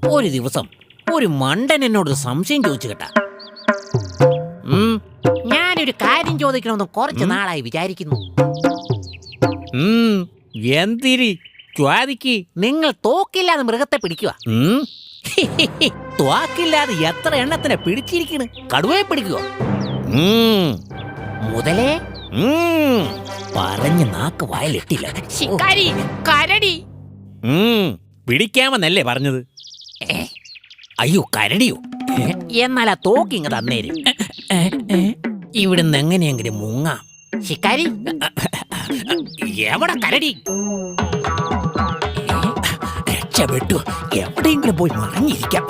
ഒരു ദിവസം ഒരു മണ്ടൻ എന്നോട് സംശയം ചോദിച്ചു കേട്ടാ. ഞാനൊരു കാര്യം ചോദിക്കണമെന്ന് കുറച്ച് നാളായി വിചാരിക്കുന്നു. എന്തിരി ചോദിക്ക്. നിങ്ങൾ തോക്കില്ലാതെ മൃഗത്തെ പിടിക്കുക. തോക്കില്ലാതെ എത്ര എണ്ണത്തിനെ പിടിച്ചിരിക്കണ്? കടുവയെ പിടിക്കുക. മുതലേ പറഞ്ഞ് നാക്ക് വായിലിട്ടില്ല. ശിക്കാരി, കരടി. പിടിക്കാമെന്നല്ലേ പറഞ്ഞത്? അയ്യോ, കരടിയോ? എന്നാൽ ആ തോക്കിങ്ങ് തന്നേര്. ഇവിടുന്ന് എങ്ങനെയെങ്കിലും മുങ്ങാം. ശിക്കാരി, എവിടെ കരടി? രക്ഷപ്പെട്ടു. എവിടെയെങ്കിലും പോയി മറിഞ്ഞിരിക്കാം.